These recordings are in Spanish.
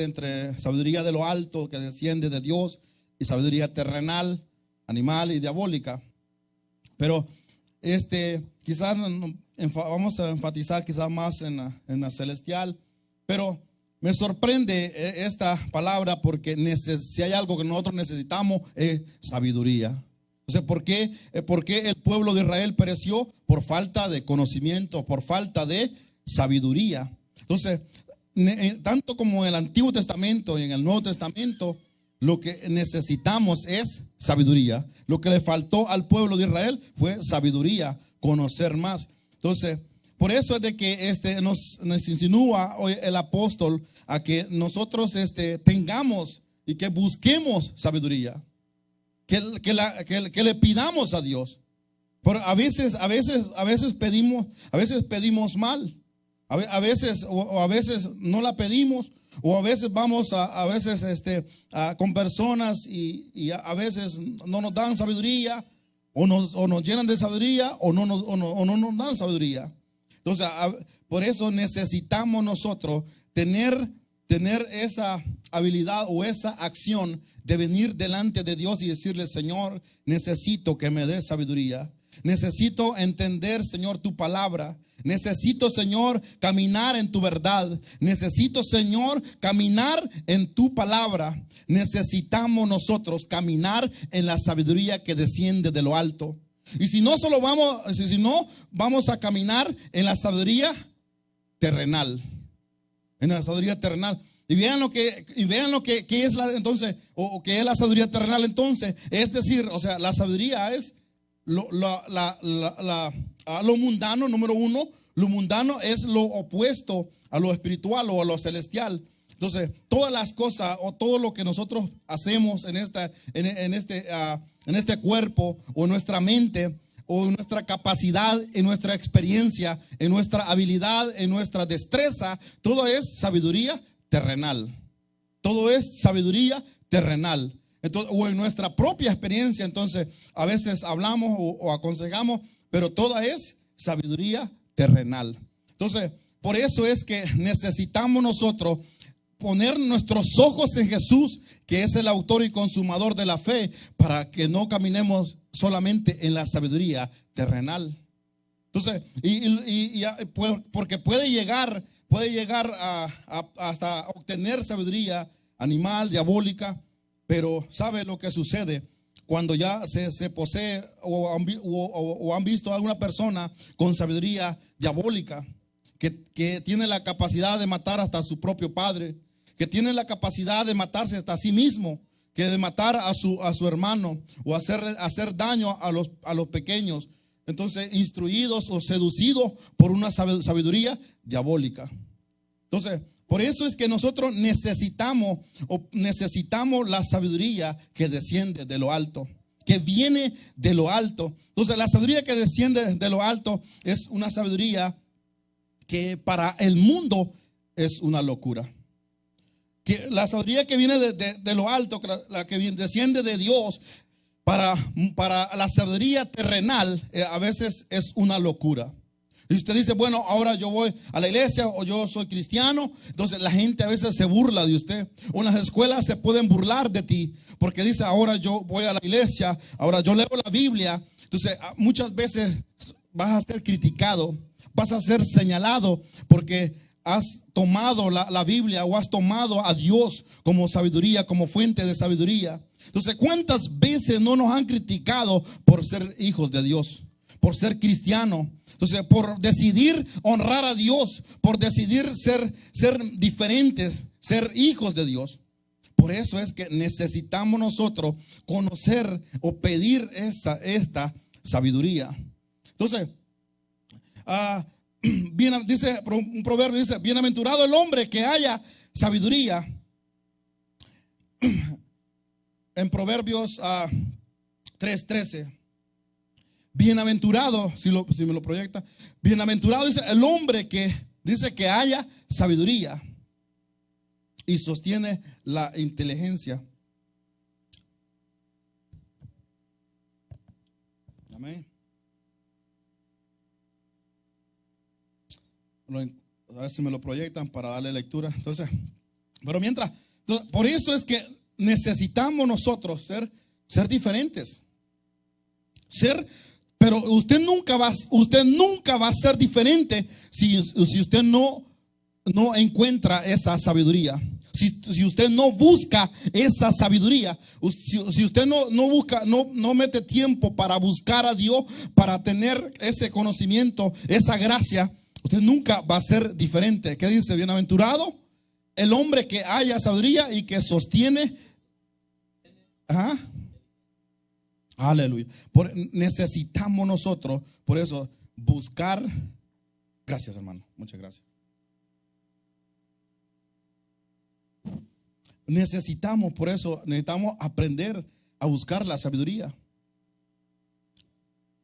contraste entre sabiduría de lo alto que desciende de Dios y sabiduría terrenal, animal y diabólica. Pero quizás vamos a enfatizar quizás más en la celestial, pero me sorprende esta palabra porque si hay algo que nosotros necesitamos es sabiduría. Entonces, ¿por qué el pueblo de Israel pereció? Por falta de conocimiento, por falta de sabiduría. Entonces, tanto como en el Antiguo Testamento y en el Nuevo Testamento, lo que necesitamos es sabiduría. Lo que le faltó al pueblo de Israel fue sabiduría, conocer más. Entonces, por eso es de que nos insinúa hoy el apóstol a que nosotros tengamos y que busquemos sabiduría, que le pidamos a Dios. Pero a veces pedimos mal, a veces no la pedimos, o a veces vamos con personas y a veces no nos dan sabiduría, o nos llenan de sabiduría, o no nos dan sabiduría. Entonces, por eso necesitamos nosotros tener esa habilidad o esa acción de venir delante de Dios y decirle: Señor, necesito que me des sabiduría. Necesito entender, Señor, tu palabra. Necesito, Señor, caminar en tu verdad. Necesito, Señor, caminar en tu palabra. Necesitamos nosotros caminar en la sabiduría que desciende de lo alto. Y si no vamos a caminar en la sabiduría terrenal. En la sabiduría terrenal. Y vean lo que es entonces, o que es la sabiduría terrenal entonces. Es decir, o sea, la sabiduría es lo mundano, número uno. Lo mundano es lo opuesto a lo espiritual o a lo celestial. Entonces, todas las cosas o todo lo que nosotros hacemos en este cuerpo o en nuestra mente o en nuestra capacidad, en nuestra experiencia, en nuestra habilidad, en nuestra destreza, todo es sabiduría terrenal. Todo es sabiduría terrenal. Entonces, o en nuestra propia experiencia, entonces a veces hablamos o aconsejamos, pero toda es sabiduría terrenal. Entonces, por eso es que necesitamos nosotros poner nuestros ojos en Jesús, que es el autor y consumador de la fe, para que no caminemos solamente en la sabiduría terrenal. Entonces, porque puede llegar hasta obtener sabiduría animal, diabólica, pero ¿sabe lo que sucede? Cuando ya se posee o han visto a alguna persona con sabiduría diabólica, que tiene la capacidad de matar hasta a su propio padre, que tiene la capacidad de matarse hasta a sí mismo, que de matar a su hermano o hacer daño a los pequeños. Entonces, instruidos o seducidos por una sabiduría diabólica. Entonces, por eso es que nosotros necesitamos la sabiduría que desciende de lo alto, que viene de lo alto. Entonces, la sabiduría que desciende de lo alto es una sabiduría que para el mundo es una locura. Que la sabiduría que viene de lo alto, la que desciende de Dios, para la sabiduría terrenal, a veces es una locura. Y usted dice: bueno, ahora yo voy a la iglesia o yo soy cristiano. Entonces la gente a veces se burla de usted. O en las escuelas se pueden burlar de ti, porque dice: ahora yo voy a la iglesia, ahora yo leo la Biblia. Entonces muchas veces vas a ser criticado, vas a ser señalado, porque has tomado la Biblia o has tomado a Dios como sabiduría, como fuente de sabiduría. Entonces, ¿cuántas veces no nos han criticado por ser hijos de Dios, por ser cristianos? Entonces, por decidir honrar a Dios, por decidir ser diferentes, ser hijos de Dios. Por eso es que necesitamos nosotros conocer o pedir esta sabiduría. Entonces, dice un proverbio, dice: bienaventurado el hombre que haya sabiduría. En Proverbios 3:13. Bienaventurado, si me lo proyecta, bienaventurado dice el hombre que dice que haya sabiduría y sostiene la inteligencia. Amén. A ver si me lo proyectan para darle lectura. Entonces, Pero mientras, por eso es que necesitamos nosotros ser diferentes. Pero usted nunca va a ser diferente si usted no encuentra esa sabiduría. Si usted no busca esa sabiduría, si usted no mete tiempo para buscar a Dios, para tener ese conocimiento, esa gracia, usted nunca va a ser diferente. ¿Qué dice? Bienaventurado el hombre que haya sabiduría y que sostiene. Ajá. Aleluya. Necesitamos nosotros, por eso, buscar. Gracias, hermano. Muchas gracias. Necesitamos aprender a buscar la sabiduría.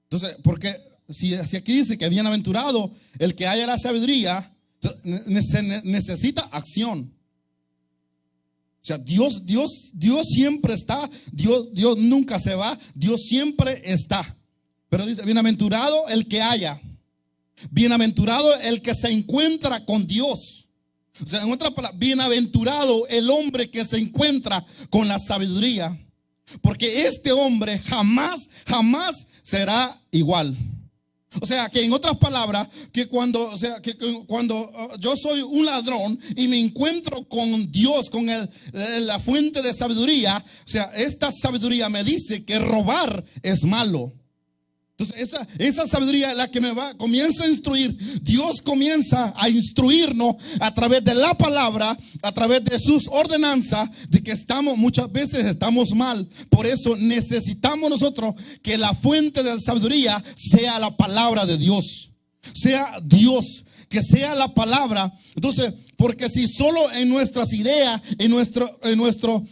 Entonces, porque si aquí dice que bienaventurado el que haya la sabiduría, necesita acción. O sea, Dios siempre está, Dios nunca se va, Dios siempre está. Pero dice, bienaventurado el que haya, bienaventurado el que se encuentra con Dios. O sea, en otras palabras, bienaventurado el hombre que se encuentra con la sabiduría, porque este hombre jamás será igual. O sea, que en otras palabras, que cuando yo soy un ladrón y me encuentro con Dios, con la fuente de sabiduría, o sea, esta sabiduría me dice que robar es malo. Entonces, esa sabiduría es la que comienza a instruir. Dios comienza a instruirnos a través de la palabra, a través de sus ordenanzas, de que muchas veces estamos mal. Por eso necesitamos nosotros que la fuente de la sabiduría sea la palabra de Dios. Sea Dios, que sea la palabra. Entonces, porque si solo en nuestras ideas, en nuestro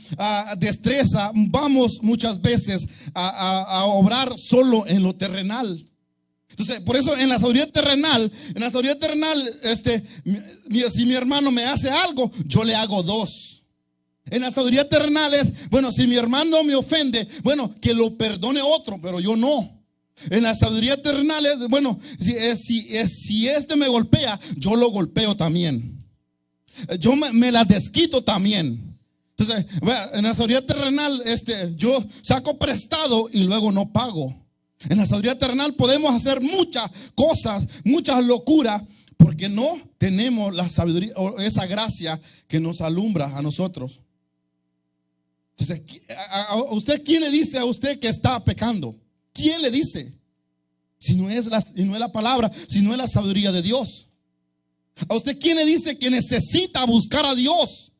destreza, vamos muchas veces a obrar solo en lo terrenal. Entonces, por eso en la sabiduría terrenal, si mi hermano me hace algo, yo le hago dos. En la sabiduría terrenal es, bueno, si mi hermano me ofende, bueno, que lo perdone otro, pero yo no. En la sabiduría terrenal es, bueno, si este me golpea, yo lo golpeo también. Yo me la desquito también. Entonces, en la sabiduría terrenal, yo saco prestado y luego no pago. En la sabiduría terrenal podemos hacer muchas cosas, muchas locuras, porque no tenemos la sabiduría o esa gracia que nos alumbra a nosotros. Entonces, ¿a usted quién le dice a usted que está pecando? ¿Quién le dice? Si no es la palabra, si no es la sabiduría de Dios. ¿A usted quién le dice que necesita buscar a Dios?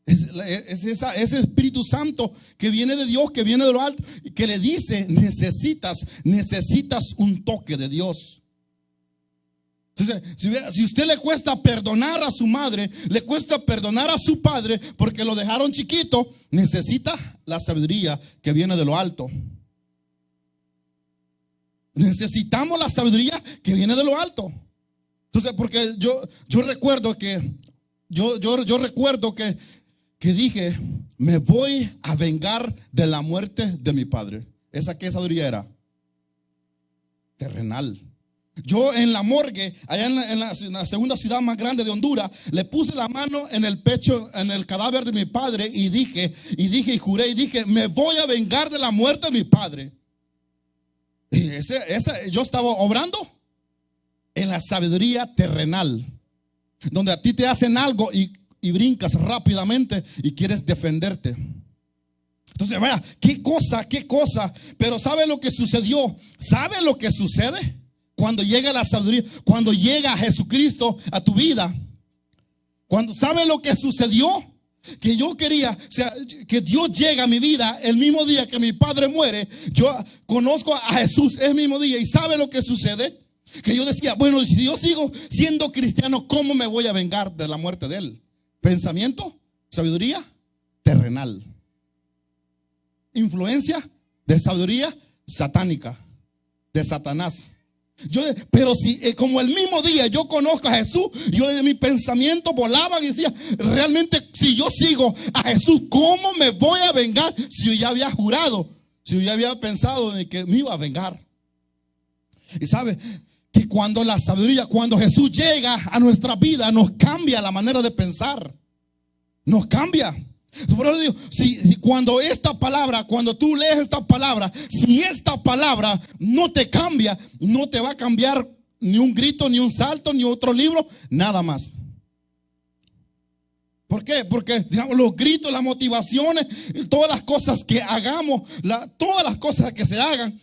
Es ese Espíritu Santo que viene de Dios, que viene de lo alto, y que le dice, necesitas un toque de Dios. Entonces, si usted le cuesta perdonar a su madre, le cuesta perdonar a su padre porque lo dejaron chiquito, necesita la sabiduría que viene de lo alto. Necesitamos la sabiduría que viene de lo alto. Entonces, porque yo recuerdo que que dije, me voy a vengar de la muerte de mi padre. ¿Esa qué sabiduría era? Terrenal. Yo en la morgue, allá en la segunda ciudad más grande de Honduras, le puse la mano en el pecho, en el cadáver de mi padre y dije y juré y dije, me voy a vengar de la muerte de mi padre. Y yo estaba obrando en la sabiduría terrenal, donde a ti te hacen algo y brincas rápidamente y quieres defenderte. Entonces, vaya, qué cosa. Pero ¿sabe lo que sucedió? ¿Sabe lo que sucede cuando llega la sabiduría? Cuando llega Jesucristo a tu vida. Cuando ¿sabe lo que sucedió? Que yo quería, o sea, que Dios llega a mi vida el mismo día que mi padre muere. Yo conozco a Jesús el mismo día. ¿Y sabe lo que sucede? Que yo decía, bueno, si yo sigo siendo cristiano, ¿cómo me voy a vengar de la muerte de él? Pensamiento, sabiduría terrenal. Influencia de sabiduría satánica, de Satanás. Pero si como el mismo día yo conozco a Jesús, yo de mi pensamiento volaba y decía, realmente si yo sigo a Jesús, ¿cómo me voy a vengar? Si yo ya había jurado, si yo ya había pensado en que me iba a vengar. Y sabe que cuando la sabiduría, cuando Jesús llega a nuestra vida, nos cambia la manera de pensar. nos cambia. Por eso digo, si cuando esta palabra, cuando tú lees esta palabra, si esta palabra no te cambia, no te va a cambiar ni un grito, ni un salto, ni otro libro, nada más. ¿Por qué? Porque digamos, los gritos, las motivaciones, todas las cosas que hagamos, todas las cosas que se hagan,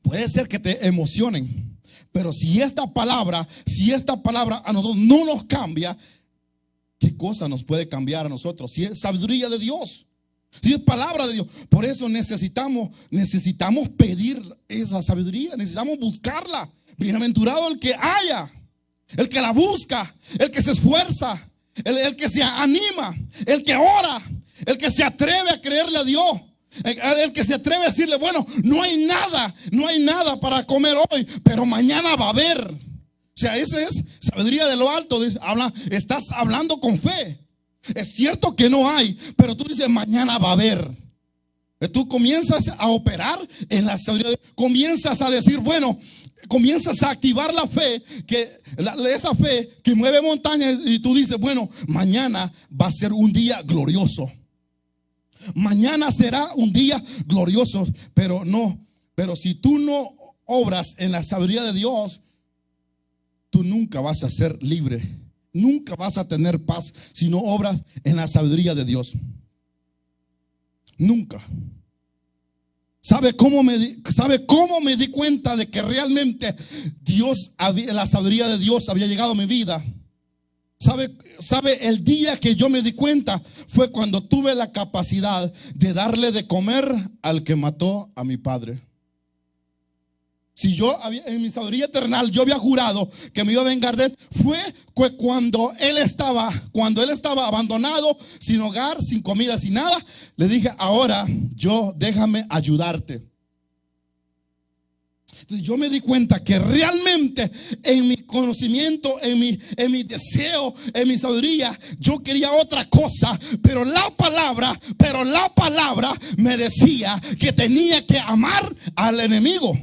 puede ser que te emocionen. Pero si esta palabra a nosotros no nos cambia, ¿qué cosa nos puede cambiar a nosotros? Si es sabiduría de Dios, si es palabra de Dios. Por eso necesitamos pedir esa sabiduría, necesitamos buscarla. Bienaventurado el que haya, el que la busca, el que se esfuerza, el que se anima, el que ora, el que se atreve a creerle a Dios, el que se atreve a decirle, bueno, no hay nada para comer hoy, pero mañana va a haber. O sea, esa es sabiduría de lo alto. Estás hablando con fe. Es cierto que no hay, pero tú dices, mañana va a haber. Tú comienzas a operar en la sabiduría. Comienzas a decir, bueno, comienzas a activar la fe, esa fe que mueve montañas. Y tú dices, bueno, mañana va a ser un día glorioso. Mañana será un día glorioso. Pero si tú no obras en la sabiduría de Dios, tú nunca vas a ser libre, nunca vas a tener paz si no obras en la sabiduría de Dios. Nunca. ¿Sabe cómo me di cuenta de que realmente la sabiduría de Dios había llegado a mi vida? ¿Sabe? El día que yo me di cuenta fue cuando tuve la capacidad de darle de comer al que mató a mi padre. Si en mi sabiduría terrenal yo había jurado que me iba a vengar de él, fue cuando él estaba abandonado, sin hogar, sin comida, sin nada. Le dije, ahora déjame ayudarte. Entonces yo me di cuenta que realmente en mi conocimiento, en mi deseo, en mi sabiduría, yo quería otra cosa, pero la palabra me decía que tenía que amar al enemigo.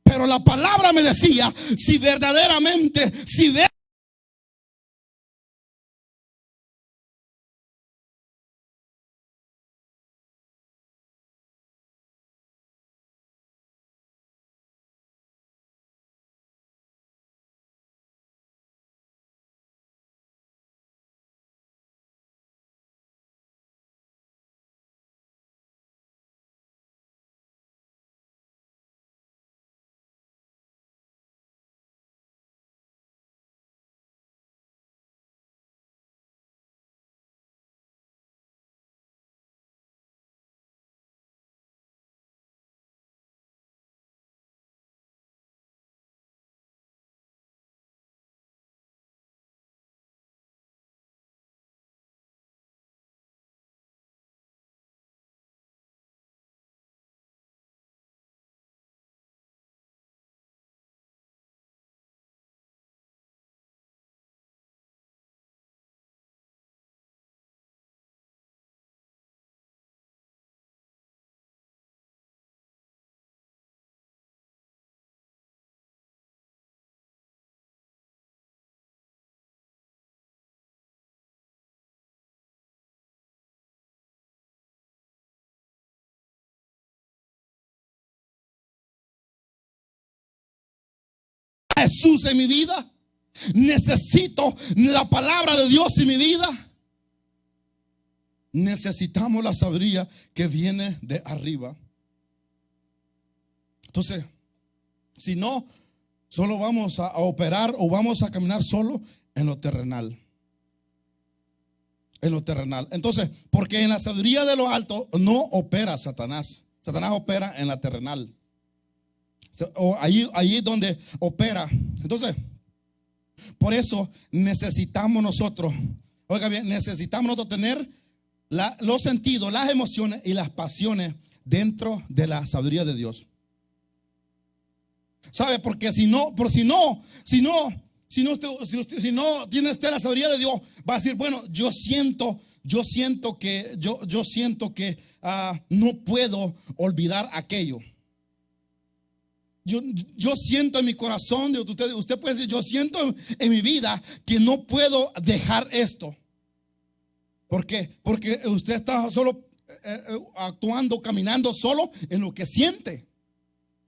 Pero la palabra me decía, si verdaderamente, Jesús en mi vida, necesito la palabra de Dios en mi vida. Necesitamos la sabiduría que viene de arriba. Entonces, si no, solo vamos a operar o vamos a caminar solo en lo terrenal. En lo terrenal. Entonces, porque en la sabiduría de lo alto no opera Satanás. Satanás opera en la terrenal. O ahí es donde opera. Entonces, por eso necesitamos nosotros, oiga bien, necesitamos nosotros tener los sentidos, las emociones y las pasiones dentro de la sabiduría de Dios. ¿Sabe? Porque si no tiene usted la sabiduría de Dios, va a decir, bueno, yo siento que no puedo olvidar aquello. yo siento en mi corazón, usted puede decir, yo siento en mi vida que no puedo dejar esto. ¿Por qué? Porque usted está solo actuando, caminando solo en lo que siente.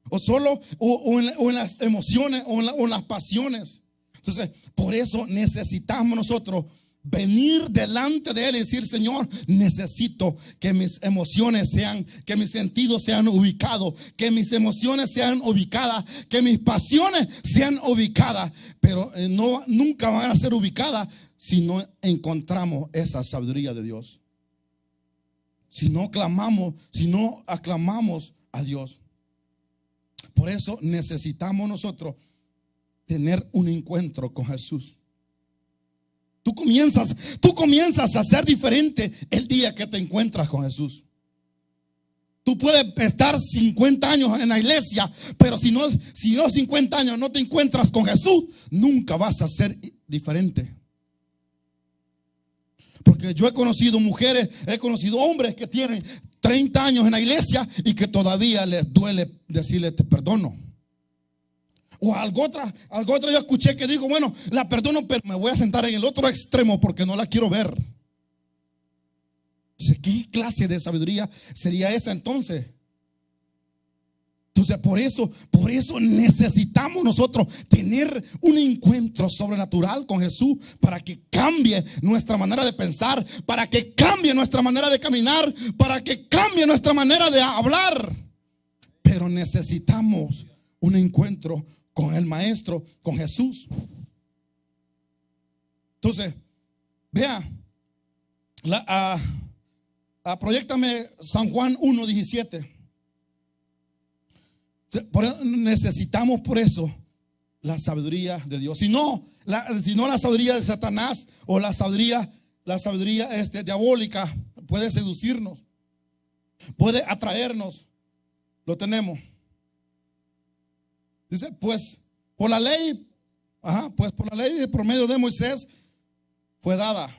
O solo o en las emociones o en las pasiones. Entonces, por eso necesitamos nosotros venir delante de Él y decir: Señor, necesito que mis emociones sean, que mis sentidos sean ubicados, que mis emociones sean ubicadas, que mis pasiones sean ubicadas. Pero nunca van a ser ubicadas si no encontramos esa sabiduría de Dios. Si no clamamos, si no aclamamos a Dios. Por eso necesitamos nosotros tener un encuentro con Jesús. Tú comienzas a ser diferente el día que te encuentras con Jesús. Tú puedes estar 50 años en la iglesia, pero si yo 50 años no te encuentras con Jesús, nunca vas a ser diferente. Porque yo he conocido mujeres, he conocido hombres que tienen 30 años en la iglesia y que todavía les duele decirle: te perdono. O algo otra yo escuché que dijo: bueno, la perdono, pero me voy a sentar en el otro extremo porque no la quiero ver. ¿Qué clase de sabiduría sería esa entonces? Entonces, por eso necesitamos nosotros tener un encuentro sobrenatural con Jesús para que cambie nuestra manera de pensar, para que cambie nuestra manera de caminar, para que cambie nuestra manera de hablar. Pero necesitamos un encuentro con el Maestro, con Jesús. Entonces, vea, proyéctame San Juan 1:17. Necesitamos por eso la sabiduría de Dios. Si no la sabiduría de Satanás o la sabiduría diabólica puede seducirnos, puede atraernos. Lo tenemos. Dice: pues por la ley, por medio de Moisés fue dada.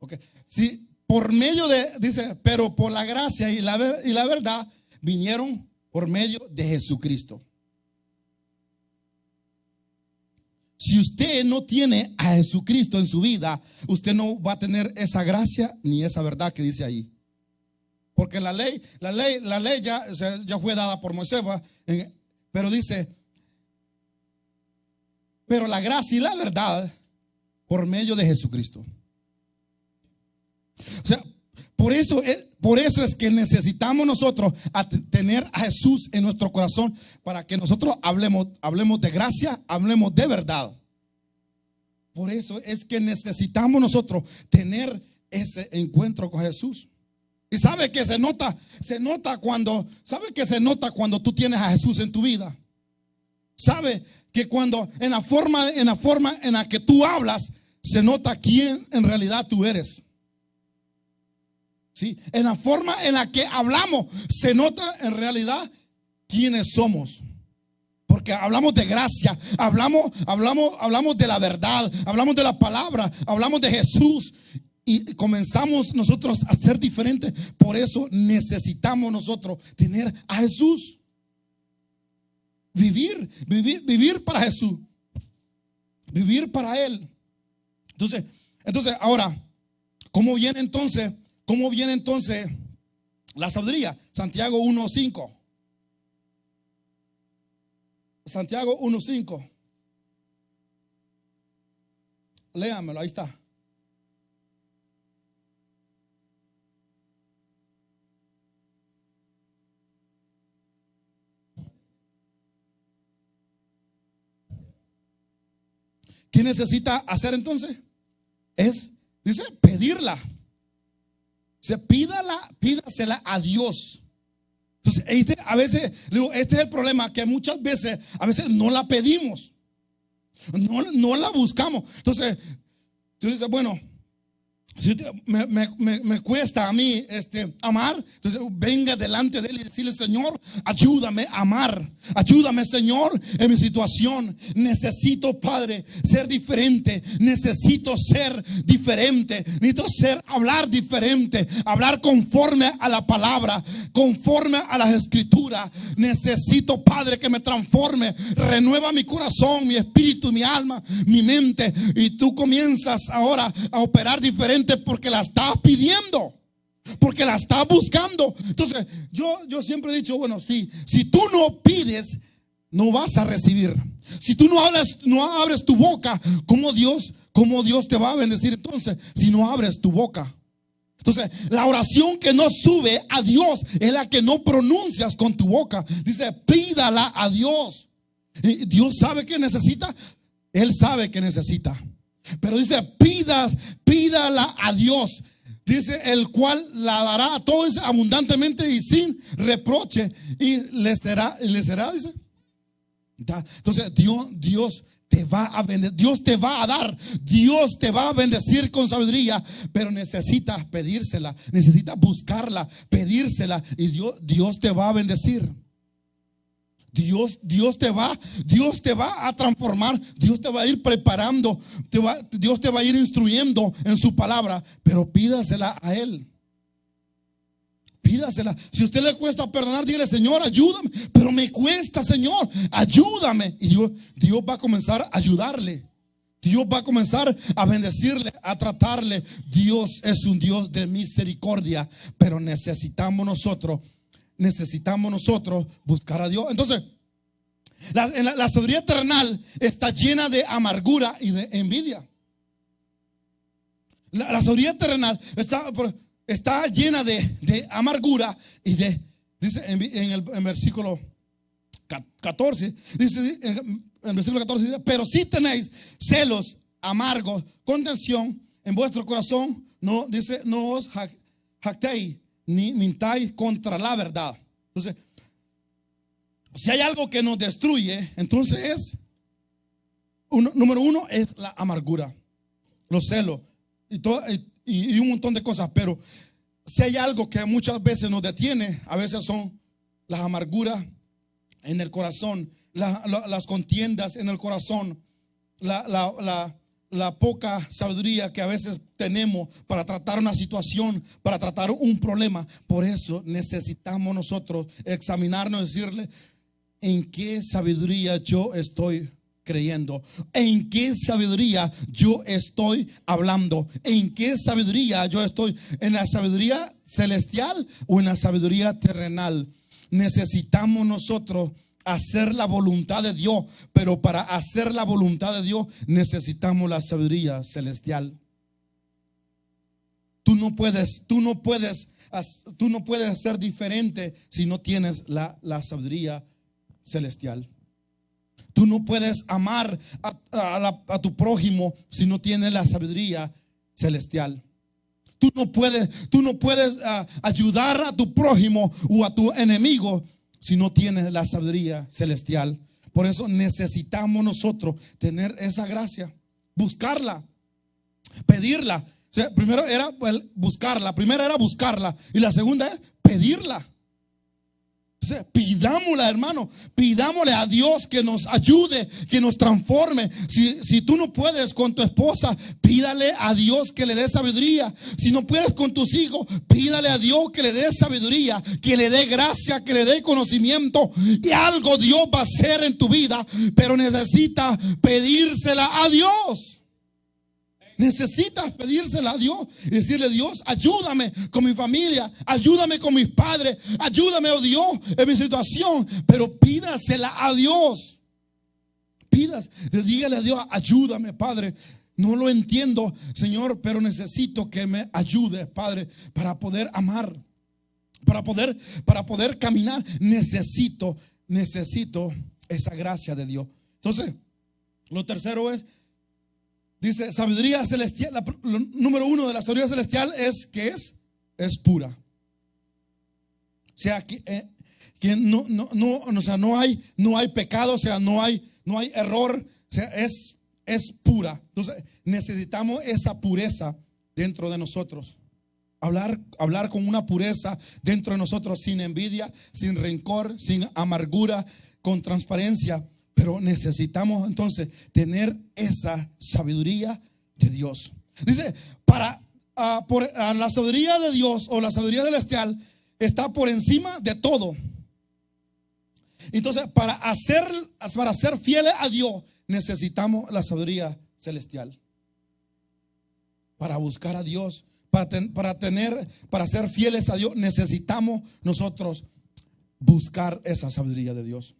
Okay. Sí, por medio dice, pero por la gracia y la verdad vinieron por medio de Jesucristo. Si usted no tiene a Jesucristo en su vida, usted no va a tener esa gracia ni esa verdad que dice ahí. Porque la ley ya fue dada por Moisés, pero dice, pero la gracia y la verdad por medio de Jesucristo. O sea, por eso es que necesitamos nosotros tener a Jesús en nuestro corazón para que nosotros hablemos de gracia, hablemos de verdad. Por eso es que necesitamos nosotros tener ese encuentro con Jesús. Y sabe que se nota cuando tú tienes a Jesús en tu vida. Sabe que cuando en la forma en la que tú hablas, se nota quién en realidad tú eres. ¿Sí? En la forma en la que hablamos, se nota en realidad quiénes somos. Porque hablamos de gracia, hablamos de la verdad, hablamos de la palabra, hablamos de Jesús. Y comenzamos nosotros a ser diferentes. Por eso necesitamos nosotros tener a Jesús. Vivir para Jesús. Vivir para Él. Entonces ahora, ¿cómo viene entonces la sabiduría? Santiago 1:5. Santiago 1:5. Léamelo, ahí está. ¿Qué necesita hacer entonces? Dice, pedirla. Pídasela a Dios. Entonces, a veces, este es el problema, que muchas veces, no la pedimos. No la buscamos. Entonces, tú dices, bueno, Si me cuesta a mí amar, entonces venga delante de Él y decirle: Señor, ayúdame a amar. Ayúdame, Señor, en mi situación. Necesito, Padre, ser diferente. Necesito ser diferente. Necesito hablar diferente. Hablar conforme a la palabra, conforme a las escrituras. Necesito, Padre, que me transforme. Renueva mi corazón, mi espíritu, mi alma, mi mente. Y tú comienzas ahora a operar diferente, porque la estás pidiendo, porque la estás buscando. Entonces yo siempre he dicho, bueno, si tú no pides, no vas a recibir. Si tú no abres tu boca, ¿cómo Dios te va a bendecir entonces si no abres tu boca? Entonces la oración que no sube a Dios es la que no pronuncias con tu boca. Dice: pídala a Dios. Y Dios sabe que necesita. Él sabe que necesita. Pero dice: pídala a Dios. Dice: el cual la dará a todos abundantemente y sin reproche, y le será, dice. Entonces Dios te va a bendecir, Dios te va a dar, Dios te va a bendecir con sabiduría, pero necesitas pedírsela, necesitas buscarla, pedírsela, y Dios te va a bendecir. Dios te va a transformar. Dios te va a ir preparando. Dios te va a ir instruyendo en su palabra. Pero pídasela a Él. Pídasela. Si a usted le cuesta perdonar, dígale: Señor, ayúdame. Pero me cuesta, Señor, ayúdame. Y Dios va a comenzar a ayudarle. Dios va a comenzar a bendecirle, a tratarle. Dios es un Dios de misericordia. Pero necesitamos nosotros buscar a Dios. Entonces, la sabiduría terrenal está llena de amargura y de envidia. La sabiduría terrenal está llena de amargura y dice en el versículo 14, dice en el versículo 14, dice: pero si tenéis celos amargos, contención en vuestro corazón, no os jactéis ni mintáis contra la verdad. Entonces, si hay algo que nos destruye, entonces número uno es la amargura, los celos y un montón de cosas. Pero si hay algo que muchas veces nos detiene, a veces son las amarguras en el corazón, las contiendas en el corazón, la poca sabiduría que a veces tenemos para tratar una situación, para tratar un problema. Por eso necesitamos nosotros examinarnos y decirle: ¿en qué sabiduría yo estoy creyendo? ¿En qué sabiduría yo estoy hablando? ¿En qué sabiduría yo estoy? ¿En la sabiduría celestial o en la sabiduría terrenal? Necesitamos nosotros hacer la voluntad de Dios, pero para hacer la voluntad de Dios necesitamos la sabiduría celestial. Tú no puedes ser diferente si no tienes la sabiduría celestial. Tú no puedes amar a tu prójimo si no tienes la sabiduría celestial. Tú no puedes ayudar a tu prójimo o a tu enemigo si no tienes la sabiduría celestial. Por eso necesitamos nosotros tener esa gracia, buscarla, pedirla. O sea, primero era buscarla, la primera era buscarla y la segunda es pedirla. O sea, pidámosla, hermano, pidámosle a Dios que nos ayude, que nos transforme. Si tú no puedes con tu esposa, pídale a Dios que le dé sabiduría. Si no puedes con tus hijos, pídale a Dios que le dé sabiduría, que le dé gracia, que le dé conocimiento. Y algo Dios va a hacer en tu vida, pero necesitas pedírsela a Dios. Necesitas pedírsela a Dios y decirle: Dios, ayúdame con mi familia, ayúdame con mis padres, ayúdame, oh Dios, en mi situación. Pero pídasela a Dios. Dígale a Dios: ayúdame, Padre. No lo entiendo, Señor, pero necesito que me ayudes, Padre, para poder amar, para poder caminar. Necesito esa gracia de Dios. Entonces, lo tercero dice sabiduría celestial. Número uno de la sabiduría celestial es que es pura. O sea, que no hay pecado, o sea, no hay error, o sea, es pura. Entonces necesitamos esa pureza dentro de nosotros. Hablar con una pureza dentro de nosotros, sin envidia, sin rencor, sin amargura, con transparencia. Pero necesitamos entonces tener esa sabiduría de Dios. Dice, la sabiduría de Dios o la sabiduría celestial está por encima de todo. Entonces, para ser fieles a Dios, necesitamos la sabiduría celestial. Para buscar a Dios, para ser fieles a Dios, necesitamos nosotros buscar esa sabiduría de Dios.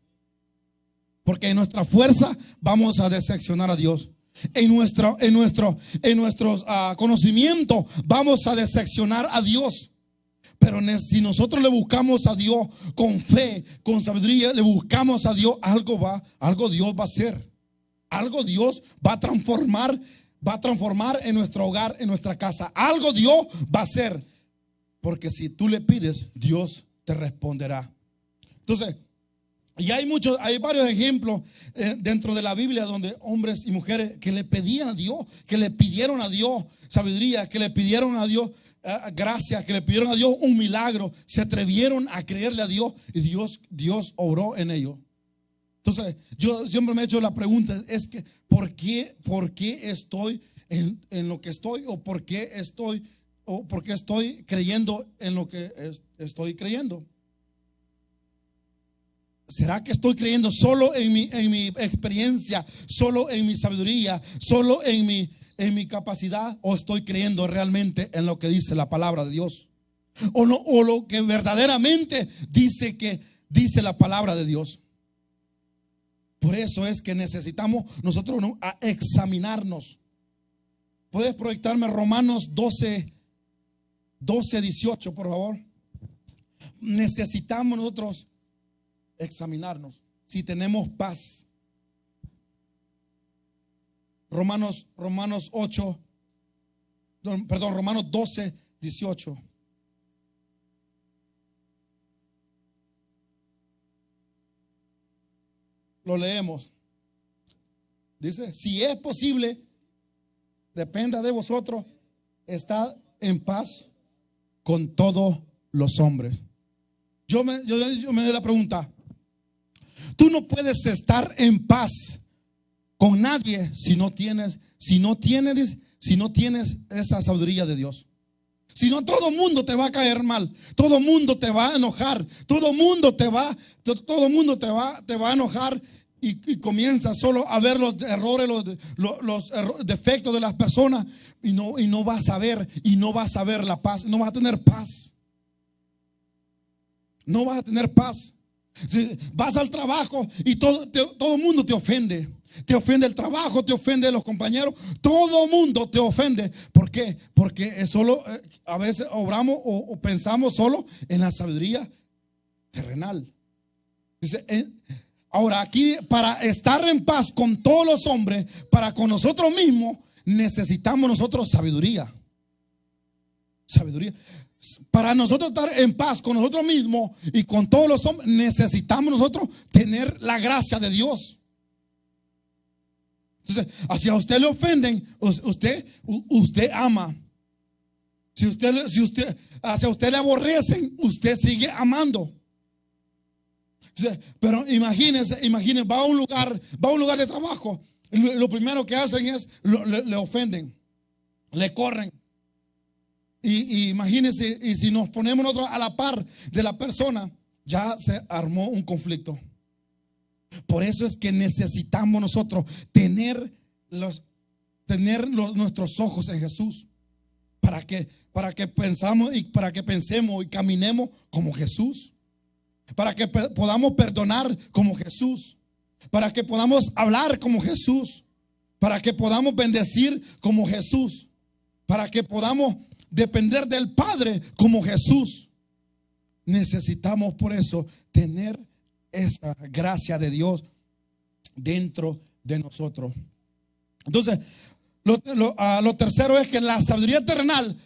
Porque en nuestra fuerza vamos a decepcionar a Dios. En nuestros conocimientos vamos a decepcionar a Dios. Pero si nosotros le buscamos a Dios con fe, con sabiduría, le buscamos a Dios, algo Dios va a hacer. Algo Dios va a transformar en nuestro hogar, en nuestra casa. Algo Dios va a hacer. Porque si tú le pides, Dios te responderá. Entonces, y hay varios ejemplos dentro de la Biblia donde hombres y mujeres que le pedían a Dios, que le pidieron a Dios sabiduría, que le pidieron a Dios gracia, que le pidieron a Dios un milagro, se atrevieron a creerle a Dios y Dios obró en ellos. Entonces, yo siempre me he hecho la pregunta, es que ¿por qué estoy en lo que estoy? ¿O por qué estoy creyendo en lo que estoy creyendo? ¿Será que estoy creyendo solo en mi experiencia, solo en mi sabiduría, solo en mi capacidad? ¿O estoy creyendo realmente en lo que dice la palabra de Dios? ¿O lo que verdaderamente dice la palabra de Dios? Por eso es que necesitamos nosotros a examinarnos. ¿Puedes proyectarme Romanos 12, 18, por favor? Necesitamos nosotros examinarnos si tenemos paz. Romanos 12, 18. Lo leemos. Dice, si es posible, dependa de vosotros, estad en paz con todos los hombres. Yo me doy la pregunta. Tú no puedes estar en paz con nadie si no tienes esa sabiduría de Dios. Si no, todo el mundo te va a caer mal, todo el mundo te va a enojar, todo el mundo te va a enojar y comienza solo a ver los errores, los defectos de las personas y no vas a ver la paz, no vas a tener paz. No vas a tener paz. Vas al trabajo y todo el mundo te ofende. Te ofende el trabajo, te ofende los compañeros. Todo el mundo te ofende. ¿Por qué? Porque es solo, a veces obramos o pensamos solo en la sabiduría terrenal. Dice, ahora aquí, para estar en paz con todos los hombres, para con nosotros mismos, necesitamos nosotros sabiduría. Sabiduría. Para nosotros estar en paz con nosotros mismos y con todos los hombres, necesitamos nosotros tener la gracia de Dios. Entonces, si a usted le ofenden, usted ama. Si hacia usted le aborrecen, usted sigue amando. Entonces, pero imagínense, va a un lugar de trabajo. Lo primero que hacen es le ofenden, le corren. Y imagínense, y si nos ponemos nosotros a la par de la persona, ya se armó un conflicto. Por eso es que necesitamos nosotros tener nuestros ojos en Jesús. Para que pensemos y caminemos como Jesús. Para que podamos perdonar como Jesús. Para que podamos hablar como Jesús. Para que podamos bendecir como Jesús. Para que podamos depender del Padre como Jesús. Necesitamos por eso tener esa gracia de Dios dentro de nosotros. Entonces, lo tercero es que la sabiduría terrenal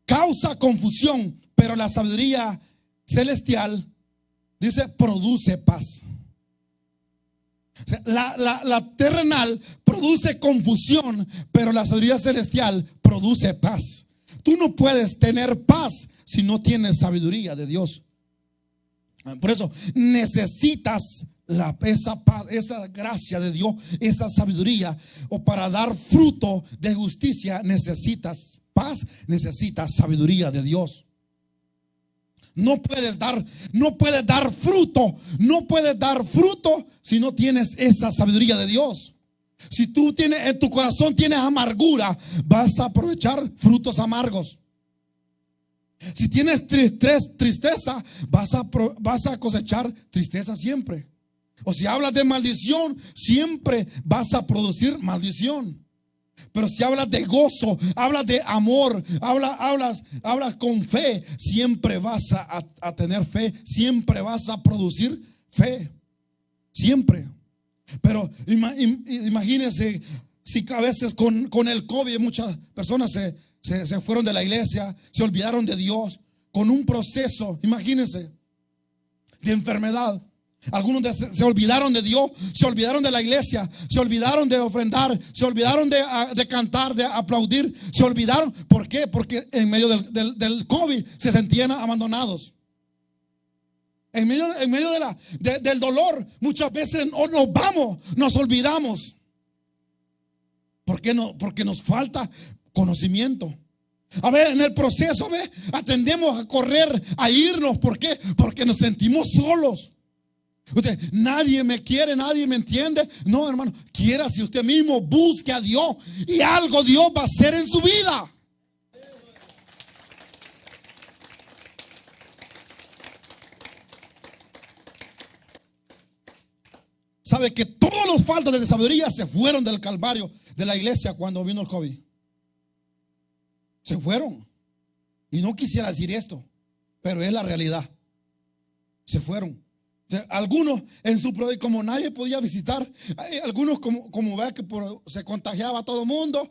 causa confusión, pero la sabiduría celestial, dice, produce paz. O sea, la terrenal produce confusión, pero la sabiduría celestial produce paz. Tú no puedes tener paz si no tienes sabiduría de Dios. Por eso necesitas esa paz, esa gracia de Dios, esa sabiduría. O para dar fruto de justicia necesitas paz, necesitas sabiduría de Dios. No puedes dar fruto si no tienes esa sabiduría de Dios. Si tú tienes en tu corazón tienes amargura, vas a aprovechar frutos amargos. Si tienes tristeza, vas a cosechar tristeza siempre. O si hablas de maldición, siempre vas a producir maldición. Pero si hablas de gozo, hablas de amor, hablas con fe, siempre vas a tener fe, siempre vas a producir fe, siempre. Pero imagínense si a veces con el COVID muchas personas se fueron de la iglesia, se olvidaron de Dios, con un proceso, imagínense, de enfermedad. Algunos se olvidaron de Dios, se olvidaron de la iglesia, se olvidaron de ofrendar, se olvidaron de cantar, de aplaudir, se olvidaron. ¿Por qué? Porque en medio del COVID se sentían abandonados. En medio del dolor muchas veces nos olvidamos. ¿Por qué no? Porque nos falta conocimiento. A ver, en el proceso, atendemos a correr, a irnos. ¿Por qué? Porque nos sentimos solos. Usted, nadie me quiere, nadie me entiende. No, hermano, quiera si usted mismo busque a Dios y algo Dios va a hacer en su vida. ¿Sabe que todos los faltos de sabiduría se fueron del Calvario de la iglesia cuando vino el COVID? Se fueron. Y no quisiera decir esto, pero es la realidad. Se fueron. Algunos en su proyecto, como nadie podía visitar, algunos como ve que se contagiaba a todo el mundo,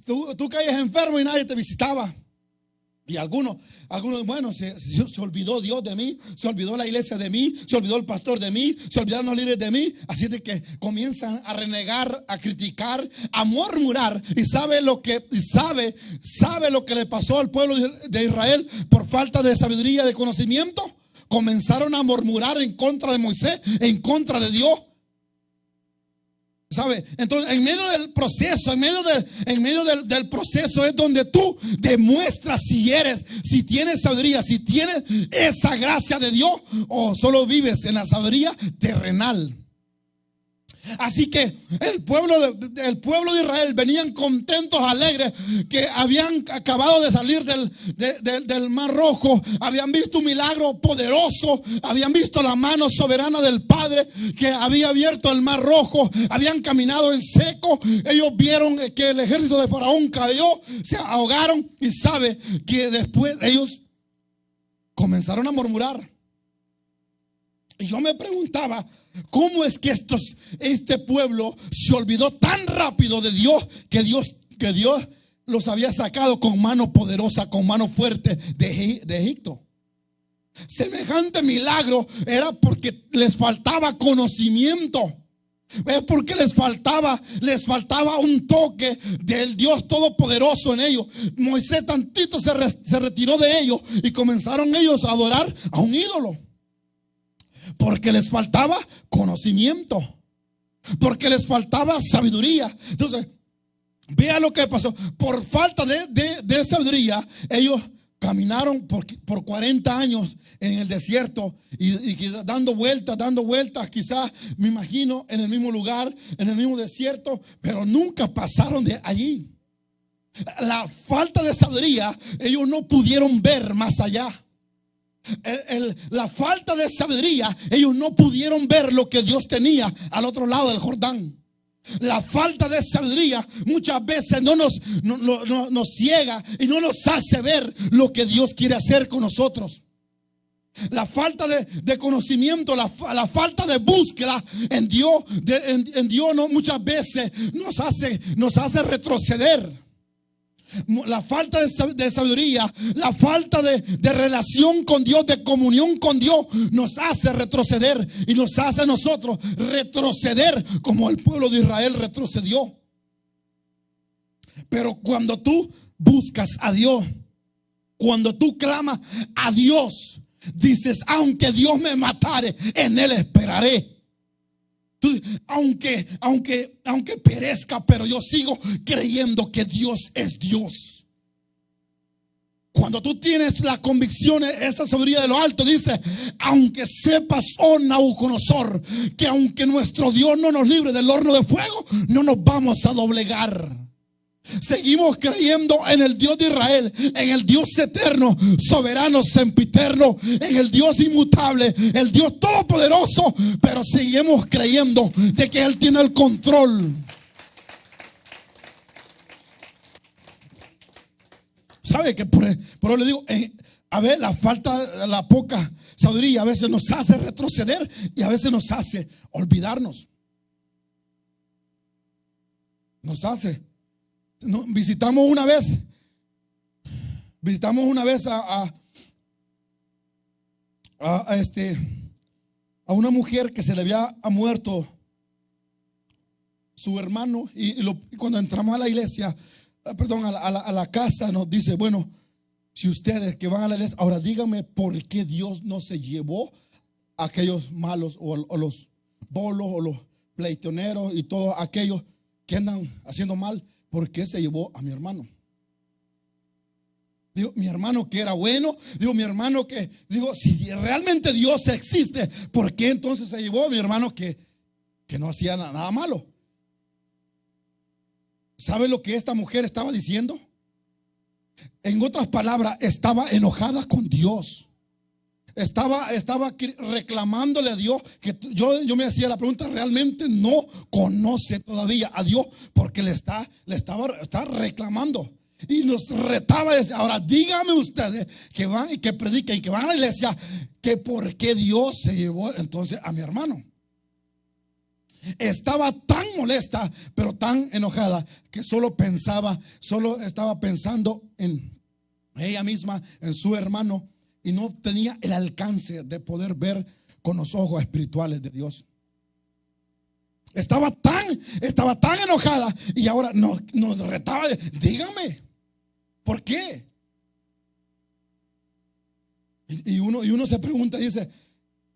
tú caías enfermo y nadie te visitaba. Y algunos bueno, se olvidó Dios de mí, se olvidó la iglesia de mí, se olvidó el pastor de mí, se olvidaron los líderes de mí. Así de que comienzan a renegar, a criticar, a murmurar. Y sabe lo que le pasó al pueblo de Israel por falta de sabiduría, de conocimiento. Comenzaron a murmurar en contra de Moisés, en contra de Dios. ¿Sabe? Entonces, en medio del proceso, del proceso es donde tú demuestras si tienes sabiduría, si tienes esa gracia de Dios o solo vives en la sabiduría terrenal. Así que el pueblo de Israel venían contentos, alegres, que habían acabado de salir del Mar Rojo, habían visto un milagro poderoso, habían visto la mano soberana del Padre que había abierto el Mar Rojo, habían caminado en seco. Ellos vieron que el ejército de Faraón cayó, se ahogaron, y sabe que después ellos comenzaron a murmurar. Y yo me preguntaba, ¿cómo es que este pueblo se olvidó tan rápido de Dios, que Dios los había sacado con mano poderosa, con mano fuerte de Egipto? Semejante milagro era porque les faltaba conocimiento. Es porque les faltaba un toque del Dios Todopoderoso en ellos. Moisés tantito se retiró de ellos y comenzaron ellos a adorar a un ídolo. Porque les faltaba conocimiento, porque les faltaba sabiduría. Entonces, vea lo que pasó. Por falta de sabiduría, ellos caminaron por 40 años en el desierto y dando vueltas, quizás, me imagino, en el mismo lugar, en el mismo desierto, pero nunca pasaron de allí. La falta de sabiduría, ellos no pudieron ver más allá. La falta de sabiduría, ellos no pudieron ver lo que Dios tenía al otro lado del Jordán. La falta de sabiduría muchas veces nos ciega y no nos hace ver lo que Dios quiere hacer con nosotros. La falta de conocimiento, la falta de búsqueda en Dios, muchas veces nos hace retroceder. La falta de sabiduría, la falta de relación con Dios, de comunión con Dios, nos hace retroceder y nos hace a nosotros retroceder como el pueblo de Israel retrocedió. Pero cuando tú buscas a Dios, cuando tú clamas a Dios, dices: aunque Dios me matare, en Él esperaré. Aunque perezca, pero yo sigo creyendo que Dios es Dios. Cuando tú tienes la convicción, esa sabiduría de lo alto, dice: aunque sepas, oh Nabucodonosor, que aunque nuestro Dios no nos libre del horno de fuego, no nos vamos a doblegar. Seguimos creyendo en el Dios de Israel, en el Dios eterno, soberano, sempiterno, en el Dios inmutable, el Dios todopoderoso, pero seguimos creyendo de que Él tiene el control. ¿Sabe que por eso le digo, a ver, la poca sabiduría a veces nos hace retroceder y a veces nos hace olvidarnos? Visitamos una vez a una mujer que se le había muerto su hermano, y cuando entramos a la iglesia, a la casa, nos dice: bueno, si ustedes que van a la iglesia, ahora díganme por qué Dios no se llevó a aquellos malos o los bolos o los pleitoneros y todos aquellos que andan haciendo mal. ¿Por qué se llevó a mi hermano? Digo, mi hermano que era bueno. Digo, mi hermano que, si realmente Dios existe, ¿por qué entonces se llevó a mi hermano que no hacía nada malo? ¿Sabe lo que esta mujer estaba diciendo? En otras palabras, estaba enojada con Dios. Estaba reclamándole a Dios, que yo me hacía la pregunta: realmente no conoce todavía a Dios, porque le está reclamando y nos retaba. Ahora dígame ustedes que van y que predican y que van a la iglesia, que por qué Dios se llevó entonces a mi hermano. Estaba tan molesta, pero tan enojada, que solo estaba pensando en ella misma, en su hermano, y no tenía el alcance de poder ver con los ojos espirituales de Dios. Estaba tan enojada, y ahora nos retaba: dígame, ¿por qué? Y uno se pregunta y dice: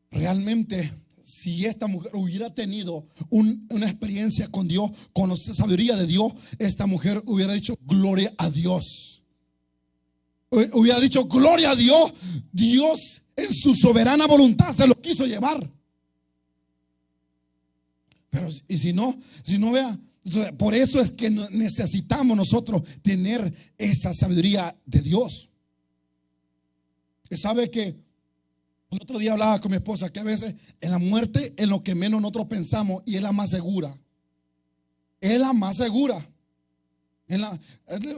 realmente, si esta mujer hubiera tenido una experiencia con Dios, con la sabiduría de Dios, esta mujer hubiera dicho: gloria a Dios. Hubiera dicho: gloria a Dios. Dios en su soberana voluntad se lo quiso llevar. Pero y si no vea, por eso es que necesitamos nosotros tener esa sabiduría de Dios. Y sabe que el otro día hablaba con mi esposa que a veces en la muerte es lo que menos nosotros pensamos, y es la más segura. Es la más segura.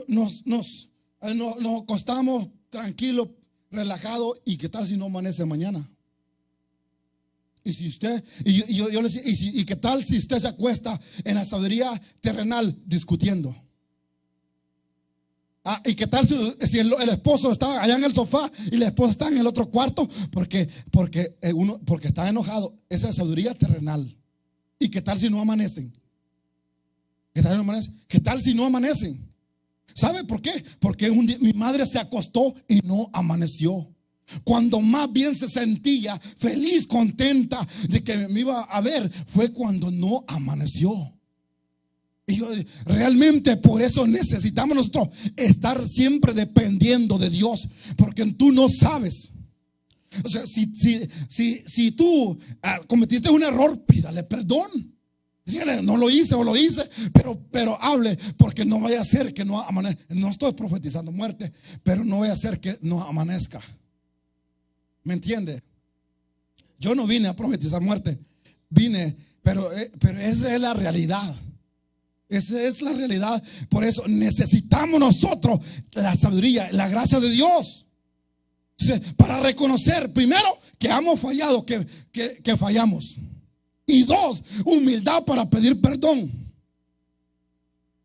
Nos acostamos tranquilos, relajados, y qué tal si no amanece mañana. Y si usted, yo le decía, y qué tal si usted se acuesta en la sabiduría terrenal discutiendo. Y qué tal si el esposo está allá en el sofá y la esposa está en el otro cuarto, porque está enojado. Esa es sabiduría terrenal. Y qué tal si no amanecen. ¿Qué tal si no amanecen? ¿Sabe por qué? Porque un día mi madre se acostó y no amaneció. Cuando más bien se sentía feliz, contenta de que me iba a ver, fue cuando no amaneció. Y realmente por eso necesitamos nosotros estar siempre dependiendo de Dios, porque tú no sabes. O sea, si tú cometiste un error, pídale perdón. Dígale: no lo hice o lo hice, pero hable, porque no vaya a ser que no amanezca. No estoy profetizando muerte, pero no vaya a ser que no amanezca. ¿Me entiende? Yo no vine a profetizar muerte, pero esa es la realidad. Esa es la realidad. Por eso necesitamos nosotros la sabiduría, la gracia de Dios, para reconocer primero que hemos fallado, que fallamos. Y dos, humildad para pedir perdón.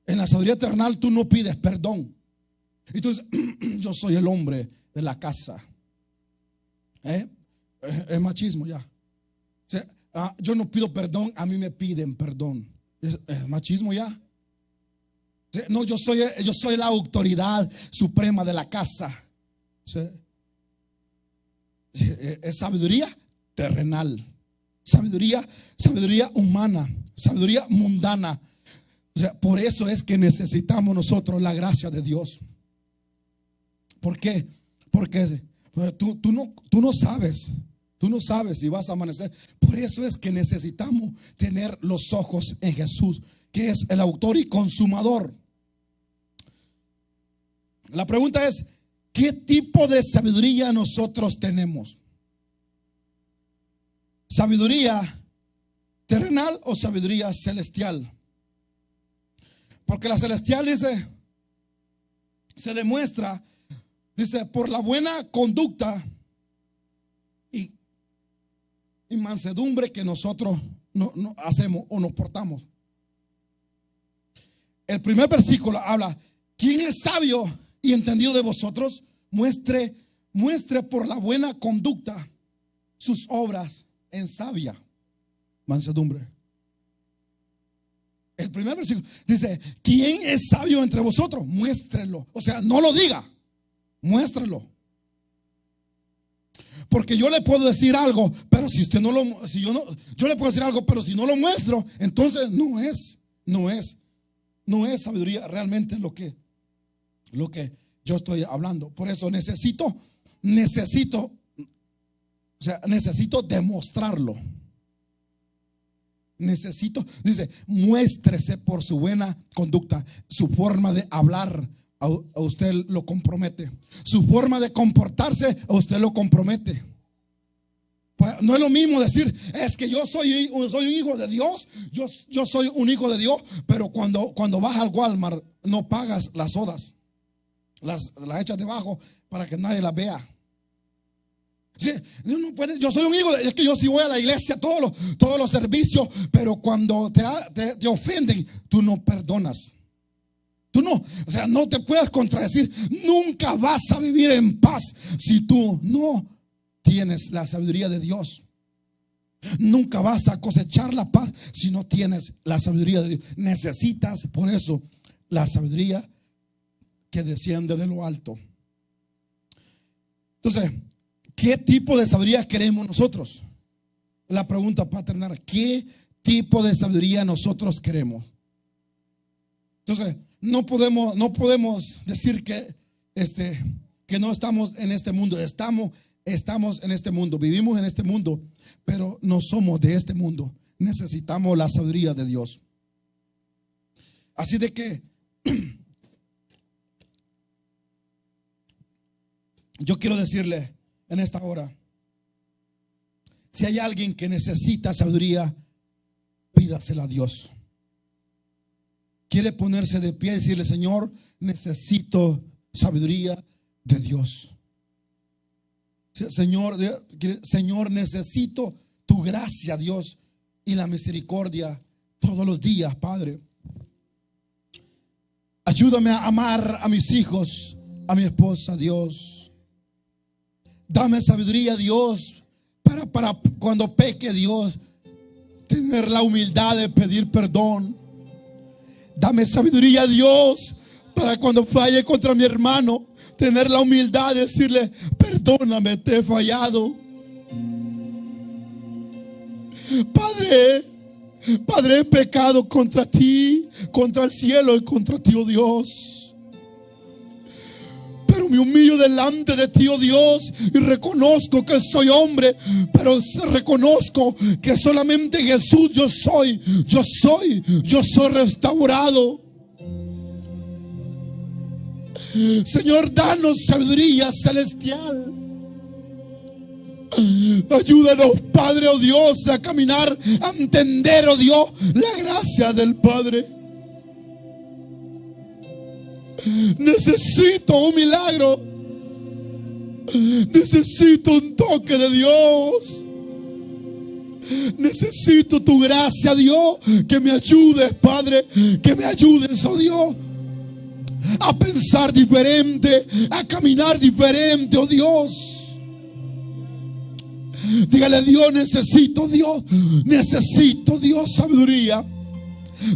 En la sabiduría terrenal tú no pides perdón, Entonces, yo soy el hombre de la casa. Es machismo ya. O sea, yo no pido perdón, a mí me piden perdón. Es machismo ya. O sea, no, yo soy la autoridad suprema de la casa. O sea, es sabiduría terrenal, sabiduría humana, sabiduría mundana. O sea, por eso es que necesitamos nosotros la gracia de Dios. ¿Por qué? Porque tú no sabes si vas a amanecer. Por eso es que necesitamos tener los ojos en Jesús, que es el autor y consumador. La pregunta es, ¿qué tipo de sabiduría nosotros tenemos? ¿Sabiduría terrenal o sabiduría celestial? Porque la celestial dice, se demuestra, dice, por la buena conducta y mansedumbre que nosotros no hacemos o nos portamos. El primer versículo habla, ¿quién es sabio y entendido de vosotros? Muestre por la buena conducta sus obras en sabia mansedumbre. El primer versículo dice, ¿quién es sabio entre vosotros? Muéstrelo. O sea, no lo diga, muéstrelo. Porque yo le puedo decir algo, pero si usted no lo, yo le puedo decir algo, pero si no lo muestro, entonces no es sabiduría realmente lo que yo estoy hablando. Por eso necesito demostrarlo. Dice, muéstrese por su buena conducta. Su forma de hablar a usted lo compromete. Su forma de comportarse a usted lo compromete. Pues no es lo mismo decir, es que yo soy un hijo de Dios, yo soy un hijo de Dios, pero cuando vas al Walmart no pagas las sodas, las echas debajo para que nadie las vea. Sí, no puede, yo soy un hijo es que yo sí voy a la iglesia todos los servicios, pero cuando te ofenden, tú no perdonas. Tú no, o sea, no te puedes contradecir. Nunca vas a vivir en paz si tú no tienes la sabiduría de Dios. Nunca vas a cosechar la paz si no tienes la sabiduría de Dios. Necesitas por eso la sabiduría que desciende de lo alto. Entonces, ¿qué tipo de sabiduría queremos nosotros? La pregunta para terminar, ¿qué tipo de sabiduría nosotros queremos? Entonces, no podemos decir que no estamos en este mundo. Estamos en este mundo, vivimos en este mundo, pero no somos de este mundo. Necesitamos la sabiduría de Dios. Así de que yo quiero decirle en esta hora, si hay alguien que necesita sabiduría, pídasela a Dios. Quiere ponerse de pie y decirle, Señor, necesito sabiduría de Dios. Señor, necesito tu gracia, Dios, y la misericordia todos los días, Padre. Ayúdame a amar a mis hijos, a mi esposa, Dios. Dame sabiduría, Dios, para cuando peque, Dios, tener la humildad de pedir perdón. Dame sabiduría, Dios, para cuando falle contra mi hermano, tener la humildad de decirle, perdóname, te he fallado. Padre, he pecado contra ti, contra el cielo y contra ti, oh Dios. Pero me humillo delante de ti, oh Dios, y reconozco que soy hombre, pero reconozco que solamente en Jesús yo soy restaurado. Señor, danos sabiduría celestial. Ayúdanos, Padre, oh Dios, a caminar, a entender, oh Dios, la gracia del Padre. Necesito un milagro. Necesito un toque de Dios. Necesito tu gracia, Dios. Que me ayudes, Padre. Que me ayudes, oh Dios, a pensar diferente, a caminar diferente, oh Dios. Dígale: Dios, necesito Dios sabiduría.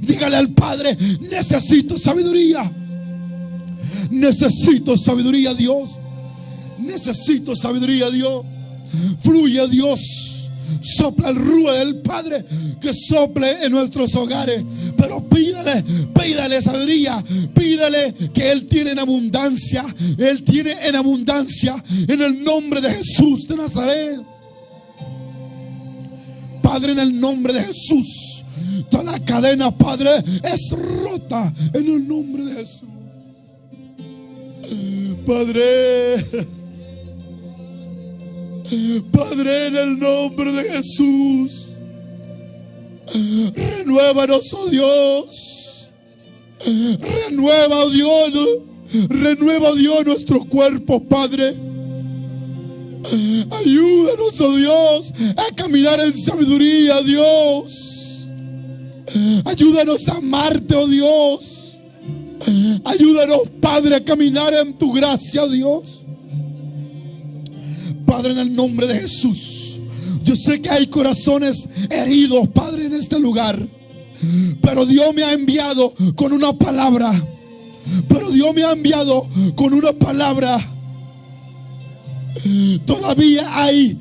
Dígale al Padre: necesito sabiduría. Necesito sabiduría, Dios. Necesito sabiduría, Dios. Fluye, Dios. Sopla el ruido del Padre que sople en nuestros hogares. Pero pídale sabiduría. Pídale que Él tiene en abundancia. Él tiene en abundancia, en el nombre de Jesús de Nazaret. Padre, en el nombre de Jesús, toda cadena, Padre, es rota en el nombre de Jesús. Padre, en el nombre de Jesús, renuévanos, oh Dios. Renueva, oh Dios. Renueva, oh Dios, nuestro cuerpo, Padre. Ayúdanos, oh Dios, a caminar en sabiduría, Dios. Ayúdanos a amarte, oh Dios. Ayúdanos, Padre, a caminar en tu gracia, Dios. Padre, en el nombre de Jesús, yo sé que hay corazones heridos, Padre, en este lugar. Pero Dios me ha enviado con una palabra. Todavía hay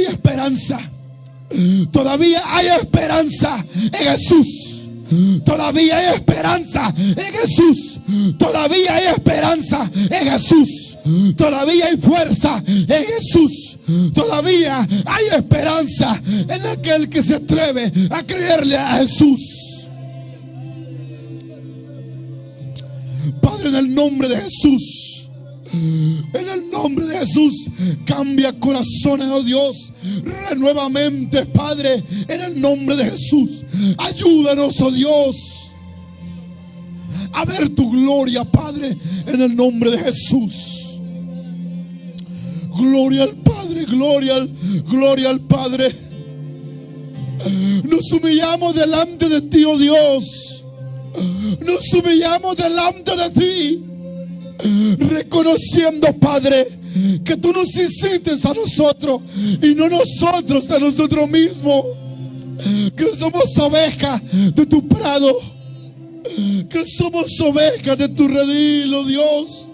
esperanza. Todavía hay esperanza en Jesús. Todavía hay esperanza en Jesús. Todavía hay esperanza en Jesús. Todavía hay fuerza en Jesús. Todavía hay esperanza en aquel que se atreve a creerle a Jesús. Padre, en el nombre de Jesús, en el nombre de Jesús, cambia corazones, oh Dios, renuevamente, Padre, en el nombre de Jesús. Ayúdanos, oh Dios, a ver tu gloria, Padre, en el nombre de Jesús. Gloria al Padre, gloria al Padre. Nos humillamos delante de ti, oh Dios. Nos humillamos delante de ti, reconociendo, Padre, que tú nos hiciste a nosotros y no nosotros a nosotros mismos. Que somos ovejas de tu prado, que somos ovejas de tu redil, oh Dios.